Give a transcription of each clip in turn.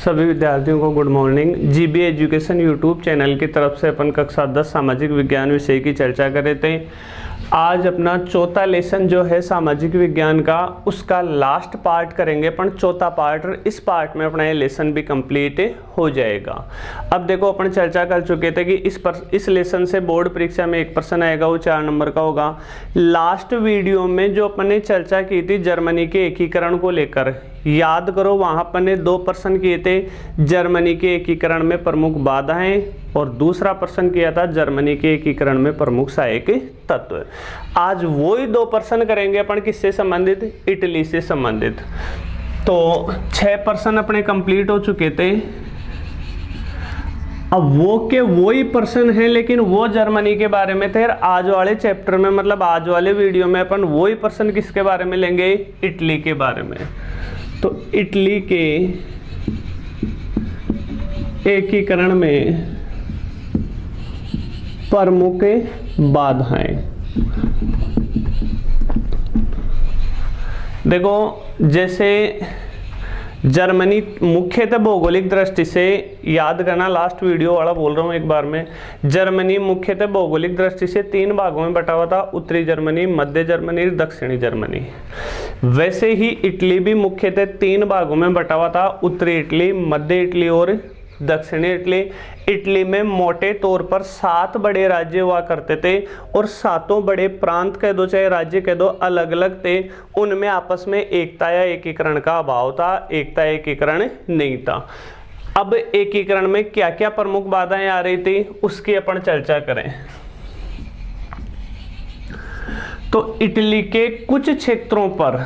सभी विद्यार्थियों को good morning. GB education YouTube channel की तरफ से अपन कक्षा 10 सामाजिक विज्ञान विषय की चर्चा कर रहे थे। आज अपना चौथा लेसन जो है सामाजिक विज्ञान का, उसका लास्ट पार्ट करेंगे अपन, चौथा पार्ट। इस पार्ट में अपना ये लेसन भी कंप्लीट हो जाएगा। अब देखो, अपन चर्चा कर चुके थे कि इस लेसन से बोर्ड परीक्षा में एक प्रश्न आएगा, वो 4 नंबर का होगा। लास्ट वीडियो में जो अपन ने चर्चा की थी जर्मनी के एकीकरण को लेकर, याद करो, वहां अपन ने 2 प्रश्न किए थे। जर्मनी के एकीकरण में प्रमुख बाधाएं, और दूसरा प्रश्न किया था जर्मनी के एकीकरण में प्रमुख सहायक तत्व। आज वो ही 2 प्रश्न करेंगे अपन, किससे संबंधित? इटली से संबंधित। तो 6 प्रश्न अपने कंप्लीट हो चुके थे। अब वो ही प्रश्न है, लेकिन वो जर्मनी के बारे में थे। आज वाले चैप्टर में, मतलब आज वाले वीडियो में, अपन वो ही प्रश्न किसके बारे में लेंगे? इटली के बारे में। तो इटली के एकीकरण में प्रमुख बाधाएं। देखो, जैसे जर्मनी मुख्यतः भौगोलिक दृष्टि से, याद करना, लास्ट वीडियो वाला बोल रहा हूँ एक बार में। जर्मनी मुख्यतः भौगोलिक दृष्टि से 3 भागों में बटा हुआ था, उत्तरी जर्मनी, मध्य जर्मनी, दक्षिणी जर्मनी। वैसे ही इटली भी मुख्यतः 3 भागों में बटा हुआ था, उत्तरी इटली, मध्य इटली और दक्षिणी इटली। इटली में मोटे तौर पर 7 बड़े राज्य हुआ करते थे, और 7 बड़े प्रांत कह दो चाहे राज्य कह दो, अलग अलग थे। उनमें आपस में एकता या एकीकरण का अभाव था, एकता एकीकरण नहीं था। अब एकीकरण में क्या क्या प्रमुख बाधाएं आ रही थी, उसकी अपन चर्चा करें। तो इटली के कुछ क्षेत्रों पर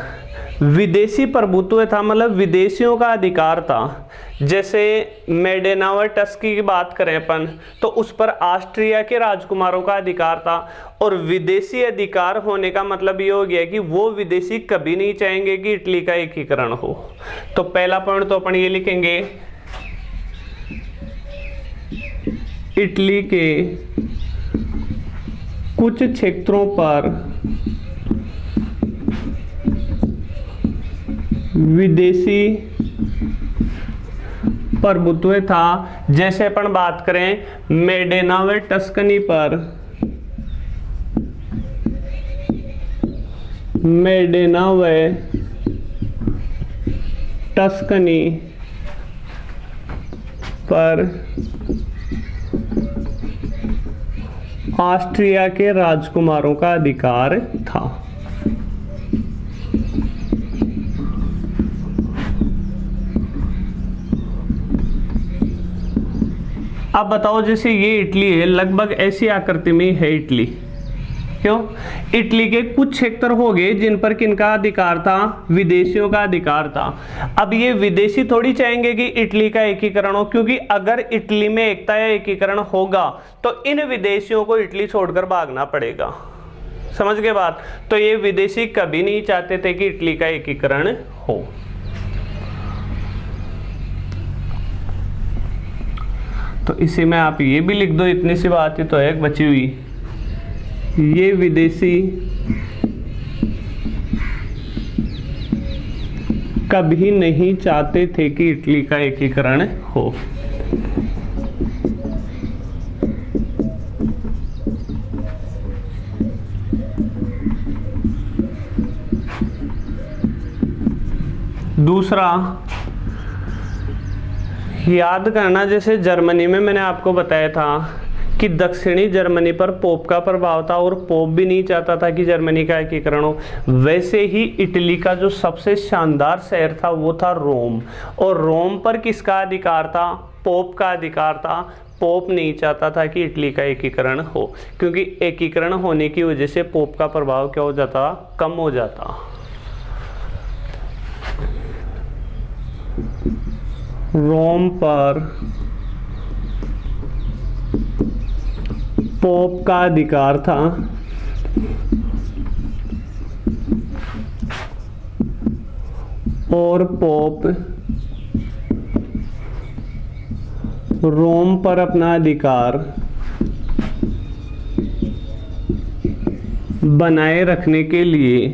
विदेशी प्रभुत्व था, मतलब विदेशियों का अधिकार था। जैसे मेडेनावर टस्की की बात करें अपन, तो उस पर ऑस्ट्रिया के राजकुमारों का अधिकार था। और विदेशी अधिकार होने का मतलब ये हो गया कि वो विदेशी कभी नहीं चाहेंगे कि इटली का एकीकरण हो। तो पहला पॉइंट तो अपन ये लिखेंगे, इटली के कुछ क्षेत्रों पर विदेशी प्रभुत्व था। जैसे अपन बात करें मेडेना व टस्कनी पर, मेडेना व टस्कनी पर ऑस्ट्रिया के राजकुमारों का अधिकार था। अब बताओ, जैसे ये इटली है, लगभग ऐसी आकृति में है इटली। क्यों? इटली के कुछ क्षेत्र हो गए जिन पर किनका अधिकार था? विदेशियों का अधिकार था। अब ये विदेशी थोड़ी चाहेंगे कि इटली का एकीकरण हो, क्योंकि अगर इटली में एकता या एकीकरण होगा तो इन विदेशियों को इटली छोड़कर भागना पड़ेगा। समझ गए बात? तो ये विदेशी कभी नहीं चाहते थे कि इटली का एकीकरण हो। तो इसी में आप ये भी लिख दो, इतनी सी बात ही तो है बची हुई, ये विदेशी कभी नहीं चाहते थे कि इटली का एकीकरण हो। दूसरा, याद करना, जैसे जर्मनी में मैंने आपको बताया था कि दक्षिणी जर्मनी पर पोप का प्रभाव था, और पोप भी नहीं चाहता था कि जर्मनी का एकीकरण हो। वैसे ही इटली का जो सबसे शानदार शहर था वो था रोम, और रोम पर किसका अधिकार था? पोप का अधिकार था। पोप नहीं चाहता था कि इटली का एकीकरण हो, क्योंकि एकीकरण होने की वजह से पोप का प्रभाव क्या हो जाता? कम हो जाता। रोम पर पोप का अधिकार था, और पोप रोम पर अपना अधिकार बनाए रखने के लिए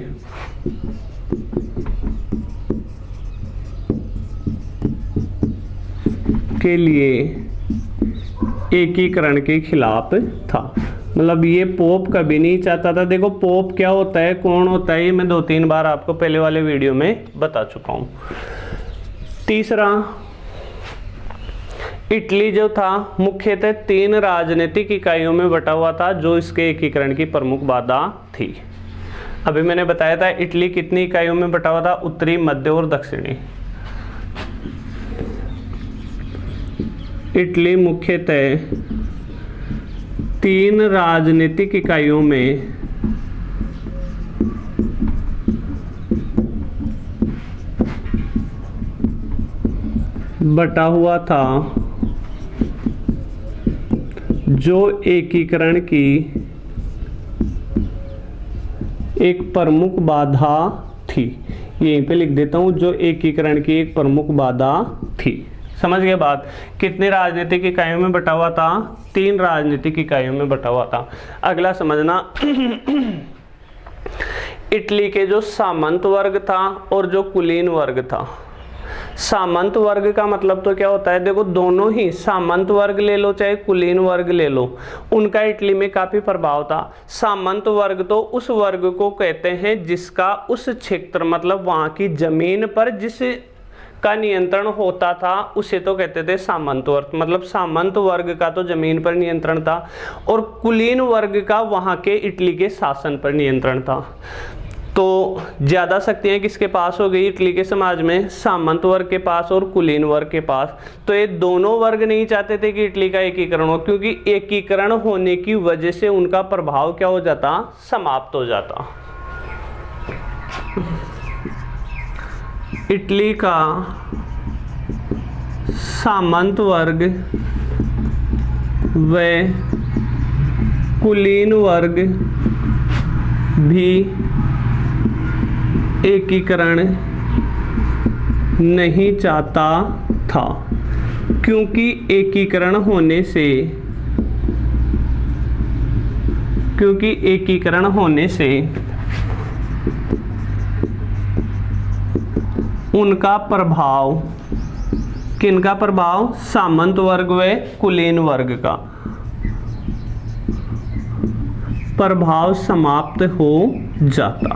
के लिए एकीकरण के खिलाफ था। मतलब ये पोप कभी नहीं चाहता था। देखो पोप क्या होता है, कौन होता है, ये मैं 2-3 बार आपको पहले वाले वीडियो में बता चुका हूं। तीसरा, इटली जो था मुख्यतः 3 राजनीतिक इकाइयों में बटा हुआ था जो इसके एकीकरण की प्रमुख बाधा थी। अभी मैंने बताया था इटली कितनी इकाइयों में बटा हुआ था, उत्तरी, मध्य और दक्षिणी। इटली मुख्यतः 3 राजनीतिक इकाइयों में बटा हुआ था जो एकीकरण की एक प्रमुख बाधा थी। यहीं पे लिख देता हूं, जो एकीकरण की एक प्रमुख बाधा थी। समझ गए बात? कितने राजनीतिक इकाइयों में बटा हुआ था? 3 राजनीतिक इकाइयों में बटा हुआ था। अगला समझना इटली के जो सामंत वर्ग था और जो कुलीन वर्ग था। सामंत वर्ग का मतलब तो क्या होता है, देखो दोनों ही, सामंत वर्ग ले लो चाहे कुलीन वर्ग ले लो, उनका इटली में काफी प्रभाव था। सामंत वर्ग तो उस वर्ग को कहते हैं जिसका उस क्षेत्र मतलब वहां की जमीन पर जिस का नियंत्रण होता था उसे तो कहते थे सामंत वर्ग। मतलब सामंत वर्ग का तो जमीन पर नियंत्रण था और कुलीन वर्ग का वहां के इटली के शासन पर नियंत्रण था। तो ज्यादा शक्तियां किसके पास हो गई इटली के समाज में? सामंत वर्ग के पास और कुलीन वर्ग के पास। तो ये दोनों वर्ग नहीं चाहते थे कि इटली का एकीकरण हो, क्योंकि एकीकरण होने की वजह से उनका प्रभाव क्या हो जाता? समाप्त हो जाता। इटली का सामंत वर्ग व कुलीन वर्ग भी एकीकरण नहीं चाहता था, क्योंकि एकीकरण होने से उनका प्रभाव, किनका प्रभाव? सामंत वर्ग व कुलीन वर्ग का प्रभाव समाप्त हो जाता।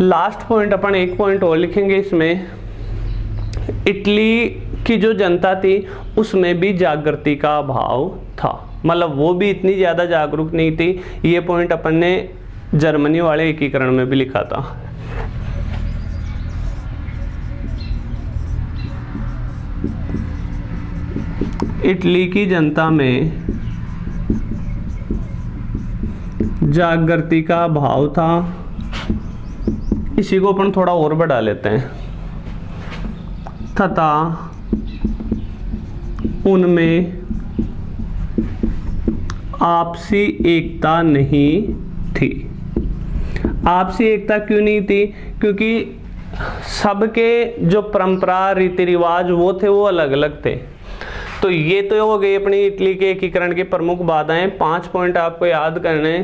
लास्ट पॉइंट अपन एक पॉइंट और लिखेंगे इसमें, इटली की जो जनता थी उसमें भी जागृति का अभाव था। मतलब वो भी इतनी ज़्यादा जागरूक नहीं थी। ये पॉइंट अपन ने जर्मनी वाले एकीकरण में भी लिखा था। इटली की जनता में जागृति का अभाव था। इसी को अपन थोड़ा और बढ़ा लेते हैं, तथा उनमें आपसी एकता नहीं थी। आपसी एकता क्यों नहीं थी? क्योंकि सबके जो परंपरा रीति रिवाज वो थे वो अलग अलग थे। तो ये तो हो गई अपनी इटली के एकीकरण की प्रमुख बाधाएं। 5 पॉइंट आपको याद करने।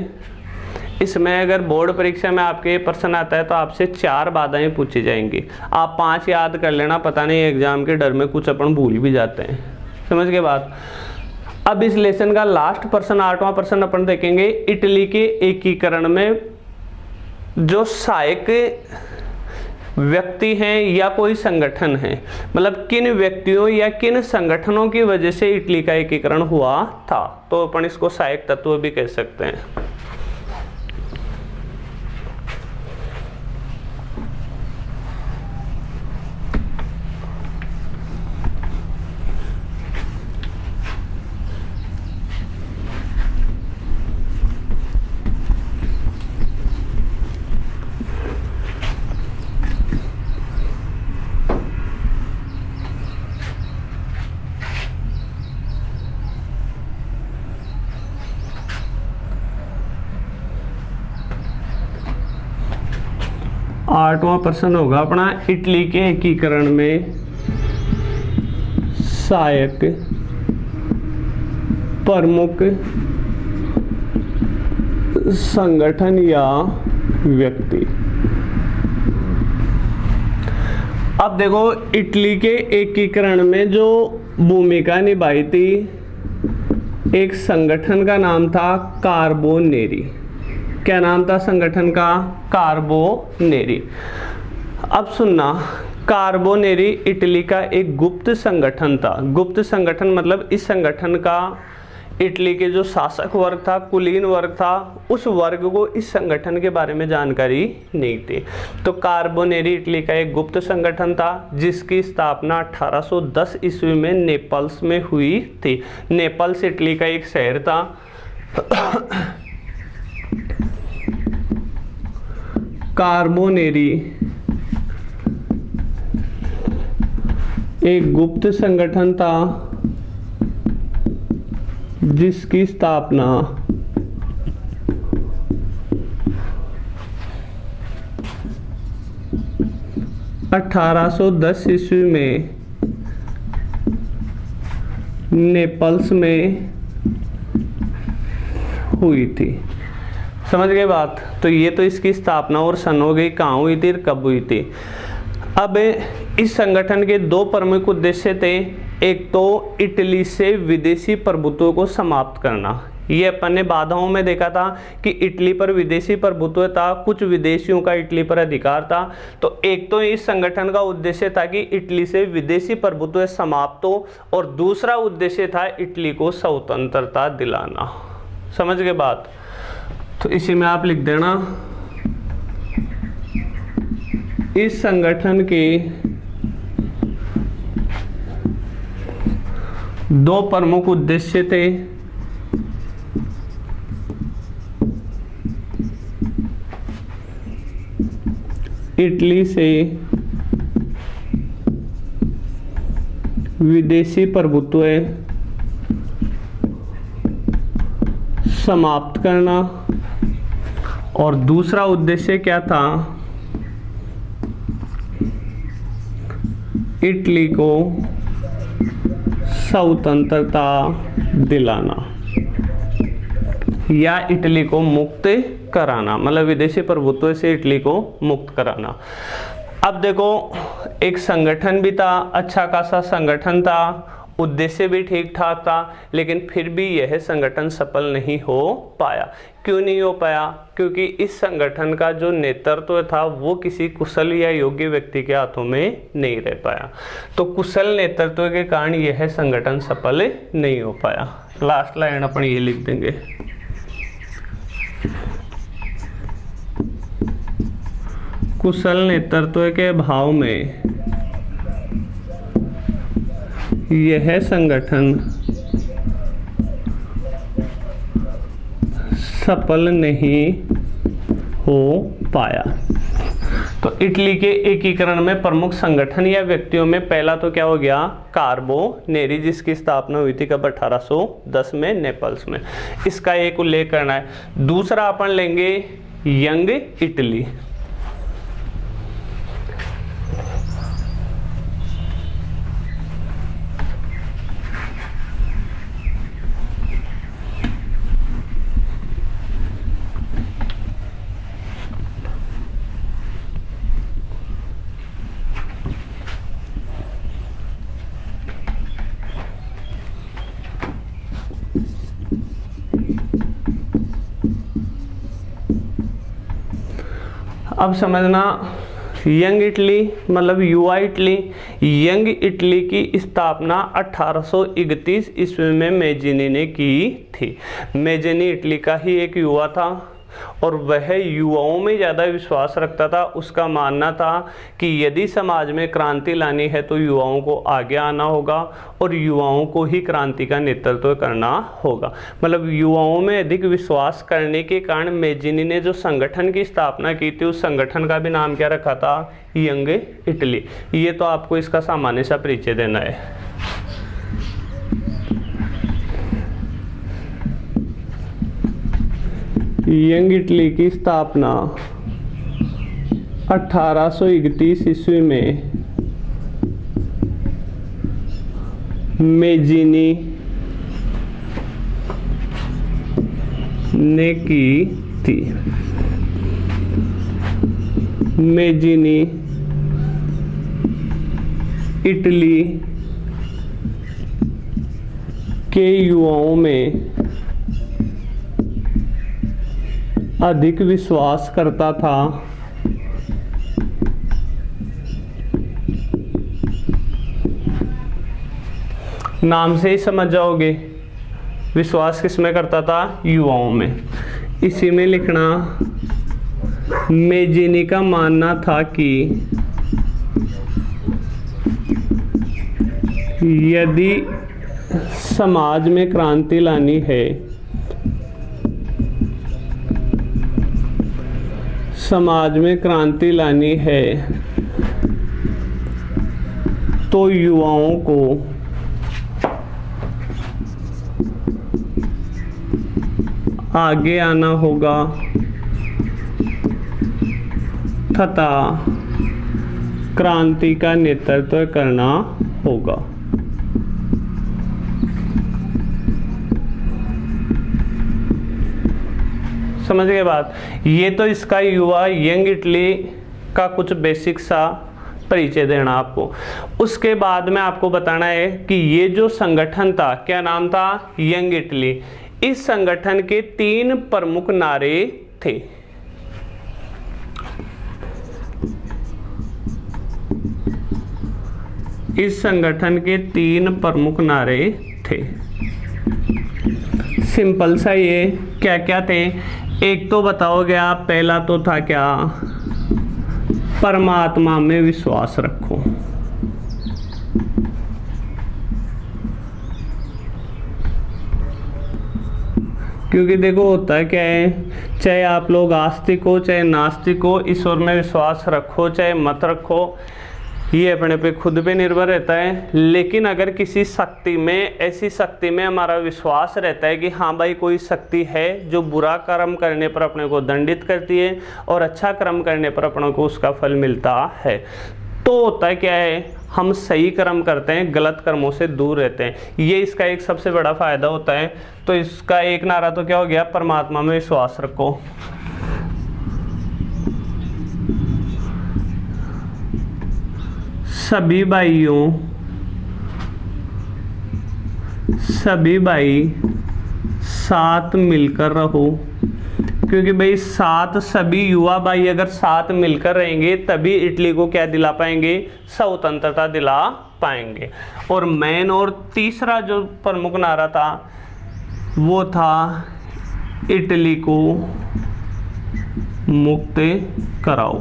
इसमें अगर बोर्ड परीक्षा में आपके प्रश्न आता है तो आपसे 4 बाधाएं पूछी जाएंगी। आप 5 याद कर लेना, पता नहीं एग्जाम के डर में कुछ अपन भूल भी जाते हैं। समझ के बात? अब इस लेसन का लास्ट प्रश्न, 8वां प्रश्न अपन देखेंगे। इटली के एकीकरण में जो सहायक व्यक्ति हैं या कोई संगठन है, मतलब किन व्यक्तियों या किन संगठनों की वजह से इटली का एकीकरण हुआ था, तो अपन इसको सहायक तत्व भी कह सकते हैं। आठवां प्रश्न होगा अपना, इटली के एकीकरण में सहायक प्रमुख संगठन या व्यक्ति। अब देखो इटली के एकीकरण में जो भूमिका निभाई थी, एक संगठन का नाम था कार्बोनेरी। क्या नाम था संगठन का? कार्बोनेरी। अब सुनना, कार्बोनेरी इटली का एक गुप्त संगठन था। गुप्त संगठन मतलब इस संगठन का इटली के जो शासक वर्ग था, कुलीन वर्ग था, उस वर्ग को इस संगठन के बारे में जानकारी नहीं थी। तो कार्बोनेरी इटली का एक गुप्त संगठन था जिसकी स्थापना 1810 ईस्वी में नेपल्स में हुई थी। नेपल्स इटली का एक शहर था। कार्बोनेरी एक गुप्त संगठन था जिसकी स्थापना 1810 ईस्वी में नेपल्स में हुई थी। समझ गए बात? तो ये तो इसकी स्थापना और सन हो गई, कहाँ हुई थी, कब हुई थी। अब इस संगठन के दो प्रमुख उद्देश्य थे। एक तो इटली से विदेशी प्रभुत्व को समाप्त करना। ये अपन ने बाधाओं में देखा था कि इटली पर विदेशी प्रभुत्व था, कुछ विदेशियों का इटली पर अधिकार था। तो एक तो इस संगठन का उद्देश्य था कि इटली से विदेशी प्रभुत्व समाप्त हो, और दूसरा उद्देश्य था इटली को स्वतंत्रता दिलाना। समझ गए बात? तो इसी में आप लिख देना, इस संगठन के दो प्रमुख उद्देश्य थे। इटली से विदेशी प्रभुत्व समाप्त करना, और दूसरा उद्देश्य क्या था, इटली को स्वतंत्रता दिलाना या इटली को मुक्त कराना, मतलब विदेशी प्रभुत्व से इटली को मुक्त कराना। अब देखो, एक संगठन भी था, अच्छा खासा संगठन था, उद्देश्य भी ठीक ठाक था, लेकिन फिर भी यह संगठन सफल नहीं हो पाया। क्यों नहीं हो पाया? क्योंकि इस संगठन का जो नेतृत्व था वो किसी कुशल या योग्य व्यक्ति के हाथों में नहीं रह पाया। तो कुशल नेतृत्व के कारण यह संगठन सफल नहीं हो पाया। लास्ट लाइन अपन ये लिख देंगे, कुशल नेतृत्व के अभाव में यह संगठन सफल नहीं हो पाया। तो इटली के एकीकरण में प्रमुख संगठन या व्यक्तियों में पहला तो क्या हो गया, कार्बोनेरी, जिसकी स्थापना हुई थी कब, 1810 में नेपल्स में। इसका एक उल्लेख करना है। दूसरा अपन लेंगे यंग इटली। अब समझना, यंग इटली मतलब युवा इटली। यंग इटली की स्थापना 1831 ईस्वी में मेजिनी ने की थी। मेजिनी इटली का ही एक युवा था और वह युवाओं में ज़्यादा विश्वास रखता था। उसका मानना था कि यदि समाज में क्रांति लानी है तो युवाओं को आगे आना होगा और युवाओं को ही क्रांति का नेतृत्व करना होगा। मतलब युवाओं में अधिक विश्वास करने के कारण मेजिनी ने जो संगठन की स्थापना की थी, उस संगठन का भी नाम क्या रखा था, यंग इटली। ये तो आपको इसका सामान्य सा परिचय देना है। यंग इटली की स्थापना 1831 ईस्वी में मेजिनी ने की थी। मेजिनी इटली के युवाओं में अधिक विश्वास करता था नाम से ही समझ जाओगे विश्वास किस में करता था, युवाओं में। इसी में लिखना मेजिनी का मानना था कि यदि समाज में क्रांति लानी है, समाज में क्रांति लानी है तो युवाओं को आगे आना होगा तथा क्रांति का नेतृत्व करना होगा। समझ गए बात। ये तो इसका युवा यंग इटली का कुछ बेसिक सा परिचय देना आपको। उसके बाद में आपको बताना है कि ये जो संगठन था, क्या नाम था, यंग इटली। इस संगठन के 3 प्रमुख नारे थे। इस संगठन के 3 प्रमुख नारे थे। सिंपल सा ये क्या क्या थे, एक तो बताओगे आप, पहला तो था क्या, परमात्मा में विश्वास रखो। क्योंकि देखो होता है क्या है, चाहे आप लोग आस्तिक हो चाहे नास्तिक हो, ईश्वर में विश्वास रखो चाहे मत रखो, ये अपने पे खुद पे निर्भर रहता है। लेकिन अगर किसी शक्ति में, ऐसी शक्ति में हमारा विश्वास रहता है कि हाँ भाई कोई शक्ति है जो बुरा कर्म करने पर अपने को दंडित करती है और अच्छा कर्म करने पर अपने को उसका फल मिलता है, तो होता है क्या है, हम सही कर्म करते हैं, गलत कर्मों से दूर रहते हैं। ये इसका एक सबसे बड़ा फायदा होता है। तो इसका एक नारा तो क्या हो गया, परमात्मा में विश्वास रखो। सभी भाई साथ मिलकर रहो। क्योंकि भाई साथ, सभी युवा भाई अगर साथ मिलकर रहेंगे तभी इटली को क्या दिला पाएंगे, स्वतंत्रता दिला पाएंगे। और मेन और तीसरा जो प्रमुख नारा था वो था इटली को मुक्त कराओ।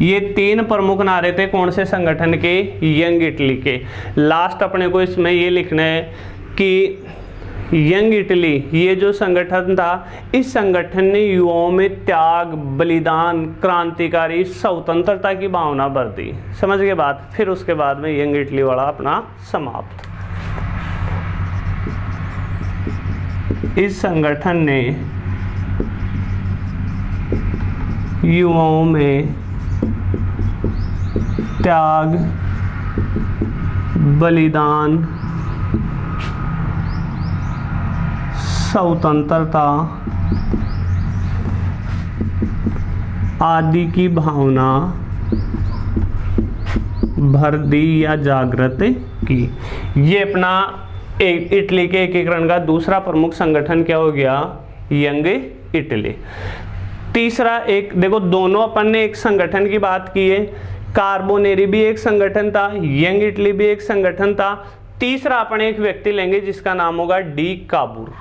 ये 3 प्रमुख नारे थे कौन से संगठन के, यंग इटली के। लास्ट अपने को इसमें ये लिखना है कि यंग इटली, ये जो संगठन था, इस संगठन ने युवाओं में त्याग, बलिदान, क्रांतिकारी, स्वतंत्रता की भावना भर दी। समझ गए बात। फिर उसके बाद में यंग इटली वाला अपना समाप्त। इस संगठन ने युवाओं में त्याग, बलिदान, स्वतंत्रता आदि की भावना भर दी या जागृत की। ये अपना इटली के एकीकरण का दूसरा प्रमुख संगठन क्या हो गया, यंग इटली। तीसरा एक देखो, दोनों अपन ने एक संगठन की बात की है, कार्बोनेरी भी एक संगठन था, यंग इटली भी एक संगठन था। तीसरा अपन एक व्यक्ति लेंगे जिसका नाम होगा डी काबूर।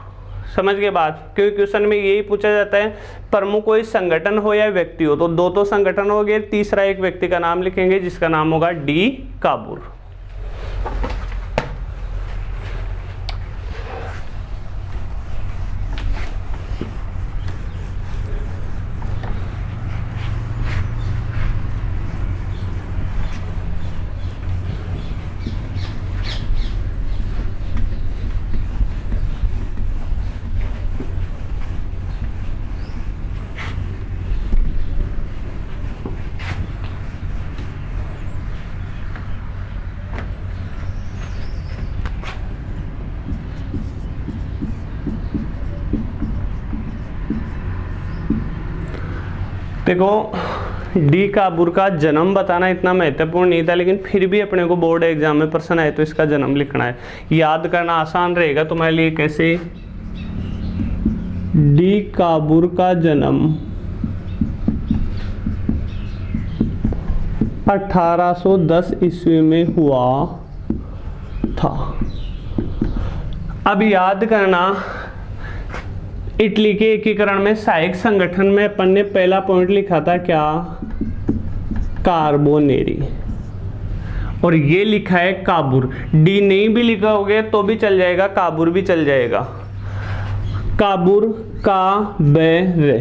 समझ गए बात। क्योंकि क्वेश्चन में यही पूछा जाता है, प्रमुख कोई संगठन हो या व्यक्ति हो, तो 2 तो संगठन हो गए, तीसरा एक व्यक्ति का नाम लिखेंगे जिसका नाम होगा डी काबूर। देखो डी काबूर का जन्म बताना इतना महत्वपूर्ण नहीं था, लेकिन फिर भी अपने को बोर्ड एग्जाम में प्रश्न आए तो इसका जन्म लिखना है। याद करना आसान रहेगा तुम्हारे लिए। कैसे? डी काबूर का जन्म 1810 ईस्वी में हुआ था। अब याद करना, इटली के एकीकरण में सहायक संगठन में अपन ने पहला पॉइंट लिखा था क्या? कार्बोनेरी। और ये लिखा है काबूर। डी नहीं भी लिखा होगे तो भी चल जाएगा, काबूर भी चल जाएगा। काबूर का बेरे।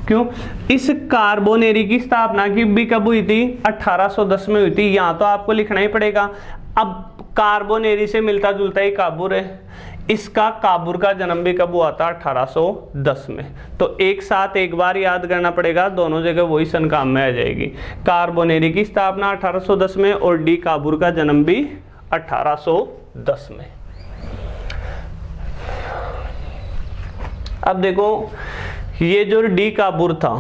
क्यों? इस कार्बोनेरी की स्थापना की भी कब हुई थी? 1810 में हुई थी। यहाँ तो आपको लिखना ही पड़ेगा। अब कार्बोनेरी से मिलता जुलता ही काबूर है। इसका काबूर का जन्म भी कब हुआ था? 1810 में। तो एक साथ एक बार याद करना पड़ेगा, दोनों जगह वही सन काम में आ जाएगी। कार्बोनेरी की स्थापना 1810 में और डी काबूर का जन्म भी 1810 में। अब देखो, ये जो डी काबूर था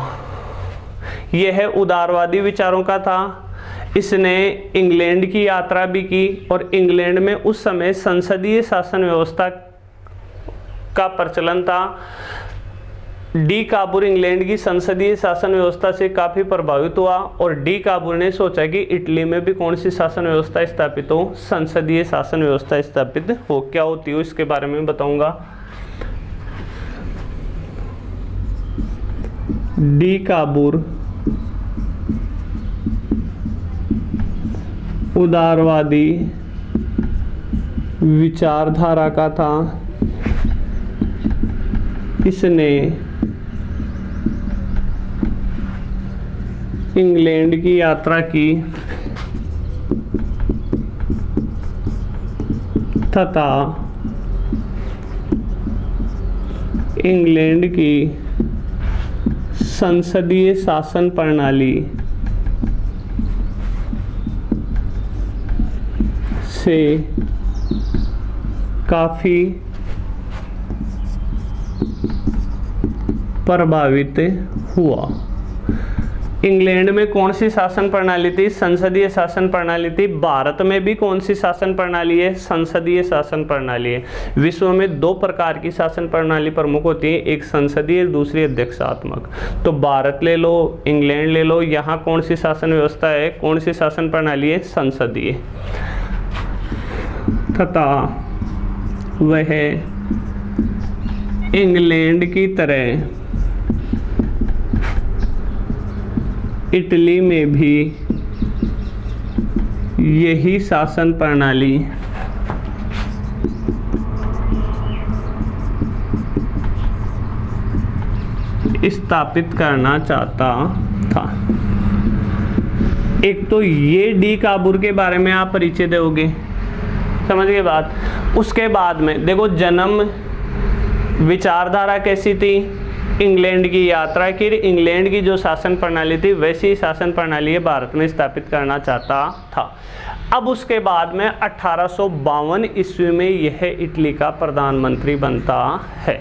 यह है उदारवादी विचारों का था। इसने इंग्लैंड की यात्रा भी की और इंग्लैंड में उस समय संसदीय शासन व्यवस्था का प्रचलन था। डी काबूर इंग्लैंड की संसदीय शासन व्यवस्था से काफ़ी प्रभावित हुआ और डी काबूर ने सोचा कि इटली में भी कौन सी शासन व्यवस्था स्थापित हो? संसदीय शासन व्यवस्था स्थापित हो। क्या होती हो इसके बारे में बताऊंगा। डी काबूर उदारवादी विचारधारा का था। इसने इंग्लैंड की यात्रा की तथा इंग्लैंड की संसदीय शासन प्रणाली से काफ़ी प्रभावित हुआ। इंग्लैंड में कौन सी शासन प्रणाली थी? संसदीय शासन प्रणाली थी। भारत में भी कौन सी शासन प्रणाली है? संसदीय शासन प्रणाली है। विश्व में दो प्रकार की शासन प्रणाली प्रमुख होती है, एक संसदीय, दूसरी अध्यक्षात्मक। तो भारत ले लो, इंग्लैंड ले लो, यहाँ कौन सी शासन व्यवस्था है? कौन सी शासन प्रणाली है? संसदीय। तथा वह इंग्लैंड की तरह इटली में भी यही शासन प्रणाली स्थापित करना चाहता था। एक तो ये डी काबूर के बारे में आप परिचय दोगे, समझ गए बात। उसके बाद में देखो, जन्म विचारधारा कैसी थी? इंग्लैंड की यात्रा की, इंग्लैंड की जो शासन प्रणाली थी वैसी शासन प्रणाली भारत में स्थापित करना चाहता था। अब उसके बाद में 1852 ईस्वी में यह इटली का प्रधानमंत्री बनता है।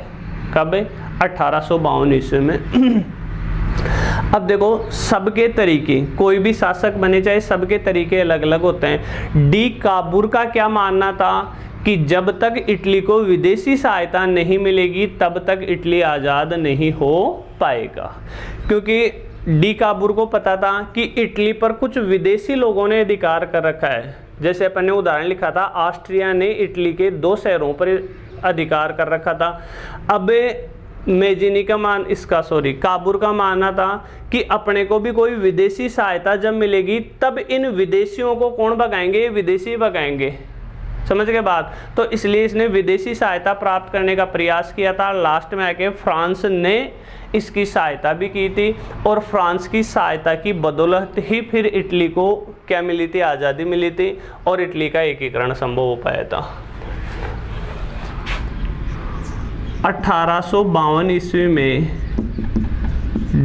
कब? 1852 ईस्वी में। अब देखो, सबके तरीके, कोई भी शासक बने चाहे, सबके तरीके अलग अलग होते हैं। डी काबूर का क्या मानना था कि जब तक इटली को विदेशी सहायता नहीं मिलेगी तब तक इटली आज़ाद नहीं हो पाएगा। क्योंकि डी काबूर को पता था कि इटली पर कुछ विदेशी लोगों ने अधिकार कर रखा है। जैसे अपन ने उदाहरण लिखा था, ऑस्ट्रिया ने इटली के 2 शहरों पर अधिकार कर रखा था। अब मेजिनी का काबूर का मानना था कि अपने को भी कोई विदेशी सहायता जब मिलेगी तब इन विदेशियों को कौन भगाएंगे? विदेशी भगाएंगे। समझ गए बात। तो इसलिए इसने विदेशी सहायता प्राप्त करने का प्रयास किया था। लास्ट में आके फ्रांस ने इसकी सहायता भी की थी और फ्रांस की सहायता की बदौलत ही फिर इटली को क्या मिली थी? आज़ादी मिली थी और इटली का एकीकरण संभव हो पाया था। 1852 ईस्वी में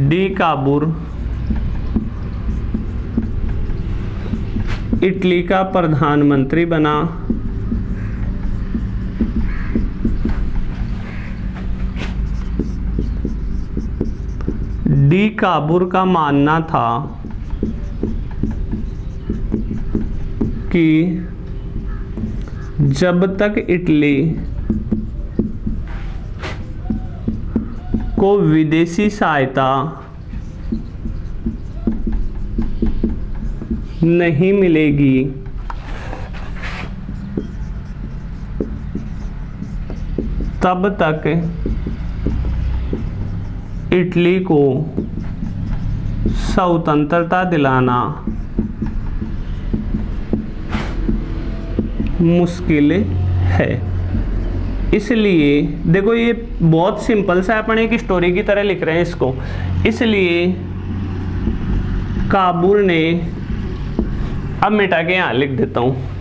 डी काबूर इटली का प्रधानमंत्री बना। डी काबूर का मानना था कि जब तक इटली को विदेशी सहायता नहीं मिलेगी तब तक इटली को स्वतंत्रता दिलाना मुश्किल है। इसलिए देखो ये बहुत सिंपल सा अपन एक स्टोरी की तरह लिख रहे हैं इसको। इसलिए काबुल ने, अब मिटा के यहाँ लिख देता हूँ,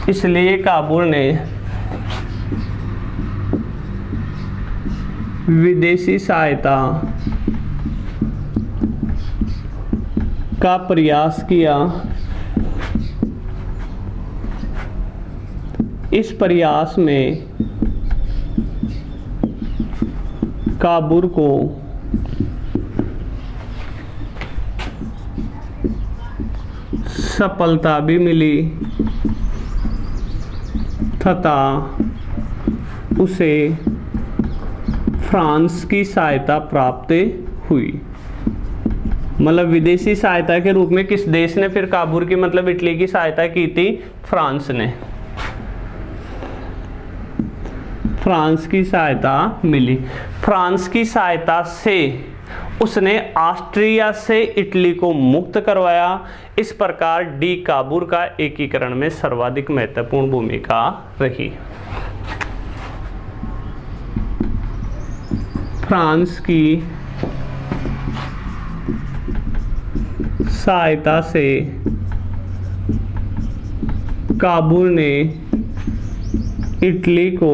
इसलिए काबुल ने विदेशी सहायता का प्रयास किया। इस प्रयास में काबुल को सफलता भी मिली तथा उसे फ्रांस की सहायता प्राप्त हुई। मतलब विदेशी सहायता के रूप में किस देश ने फिर काबुल की मतलब इटली की सहायता की थी? फ्रांस ने। फ्रांस की सहायता मिली। फ्रांस की सहायता से उसने ऑस्ट्रिया से इटली को मुक्त करवाया। इस प्रकार डी काबुल का एकीकरण में सर्वाधिक महत्वपूर्ण भूमिका रही। फ्रांस की सहायता से काबुल ने इटली को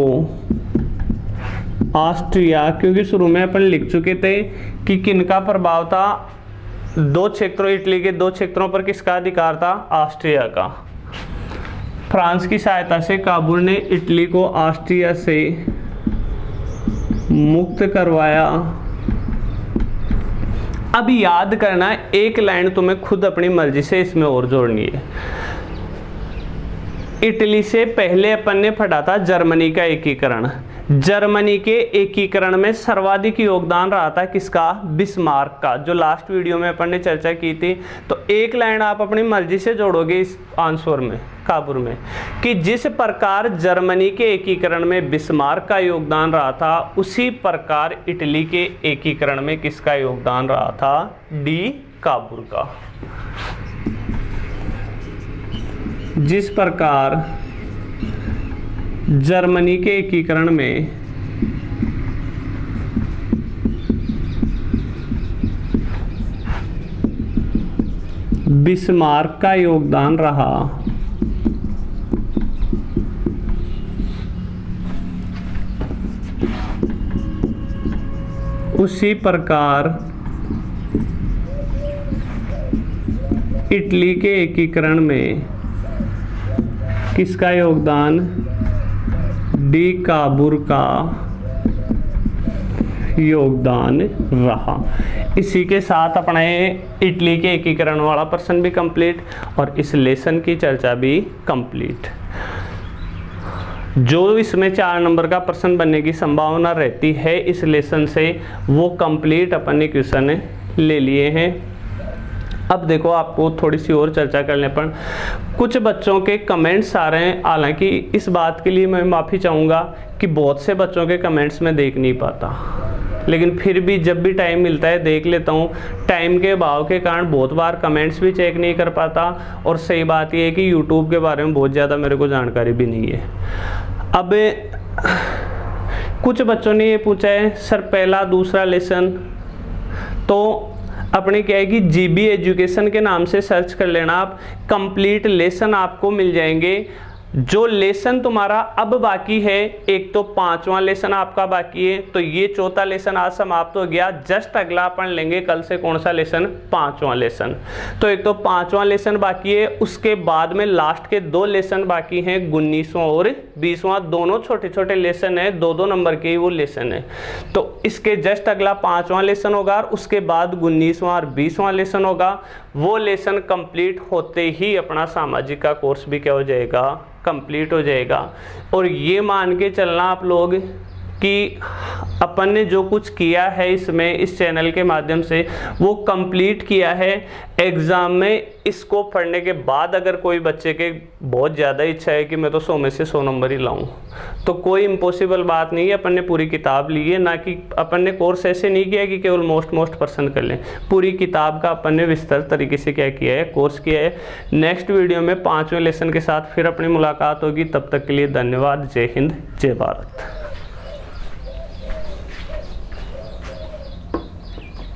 ऑस्ट्रिया, क्योंकि शुरू में अपन लिख चुके थे कि किनका प्रभाव था, दो क्षेत्रों, इटली के दो क्षेत्रों पर किसका अधिकार था? ऑस्ट्रिया का। फ्रांस की सहायता से काबुल ने इटली को ऑस्ट्रिया से मुक्त करवाया। अब याद करना, एक लाइन तुम्हें खुद अपनी मर्जी से इसमें और जोड़नी है। इटली से पहले अपन ने पढ़ा था जर्मनी का एकीकरण। जर्मनी के एकीकरण में सर्वाधिक योगदान रहा था किसका? बिस्मार्क का, जो लास्ट वीडियो में अपन ने चर्चा की थी। तो एक लाइन आप अपनी मर्जी से जोड़ोगे इस आंसर में, काबुल में, कि जिस प्रकार जर्मनी के एकीकरण में बिस्मार्क का योगदान रहा था, उसी प्रकार इटली के एकीकरण में किसका योगदान रहा था? डी काबुल का। जिस प्रकार जर्मनी के एकीकरण में बिस्मार्क का योगदान रहा, उसी प्रकार इटली के एकीकरण में किसका योगदान? डी काबुल का योगदान रहा। इसी के साथ अपने इटली के एकीकरण वाला प्रश्न भी कंप्लीट और इस लेसन की चर्चा भी कंप्लीट। जो इसमें 4 नंबर का प्रश्न बनने की संभावना रहती है इस लेसन से, वो कंप्लीट अपन ने क्वेश्चन ले लिए हैं। अब देखो, आपको थोड़ी सी और चर्चा करने पर कुछ बच्चों के कमेंट्स आ रहे हैं। हालांकि इस बात के लिए मैं माफ़ी चाहूँगा कि बहुत से बच्चों के कमेंट्स मैं देख नहीं पाता, लेकिन फिर भी जब भी टाइम मिलता है देख लेता हूँ। टाइम के अभाव के कारण बहुत बार कमेंट्स भी चेक नहीं कर पाता, और सही बात यह है कि यूट्यूब के बारे में बहुत ज़्यादा मेरे को जानकारी भी नहीं है। अब कुछ बच्चों ने ये पूछा है सर पहला दूसरा लेसन, तो अपने क्या है कि जीबी एजुकेशन के नाम से सर्च कर लेना आप, कंप्लीट लेसन आपको मिल जाएंगे। जो लेसन तुम्हारा अब बाकी है, एक तो 5वां लेसन आपका बाकी है, तो ये चौथा लेसन आज समाप्त हो गया। जस्ट अगला अपन लेंगे कल से कौन सा लेसन, 5वां लेसन। तो एक तो 5वां लेसन बाकी है, उसके बाद में लास्ट के 2 लेसन बाकी हैं, 19वां और 20वां। दोनों छोटे छोटे लेसन है, 2-2 नंबर के ही वो लेसन है। तो इसके जस्ट अगला 5वां लेसन होगा और उसके बाद 19वां और 20वां लेसन होगा। वो लेसन कंप्लीट होते ही अपना सामाजिक का कोर्स भी क्या हो जाएगा, कंप्लीट हो जाएगा। और ये मान के चलना आप लोग कि अपन ने जो कुछ किया है इसमें, इस चैनल के माध्यम से, वो कंप्लीट किया है। एग्ज़ाम में इसको पढ़ने के बाद अगर कोई बच्चे के बहुत ज़्यादा इच्छा है कि मैं तो 100 में से 100 नंबर ही लाऊं, तो कोई इम्पॉसिबल बात नहीं है। अपन ने पूरी किताब ली है, ना कि अपन ने कोर्स ऐसे नहीं किया कि केवल मोस्ट पसंद कर लें। पूरी किताब का अपन ने विस्तृत तरीके से क्या किया है, कोर्स किया है। नेक्स्ट वीडियो में 5वें लेसन के साथ फिर अपनी मुलाकात होगी। तब तक के लिए धन्यवाद। जय हिंद, जय भारत।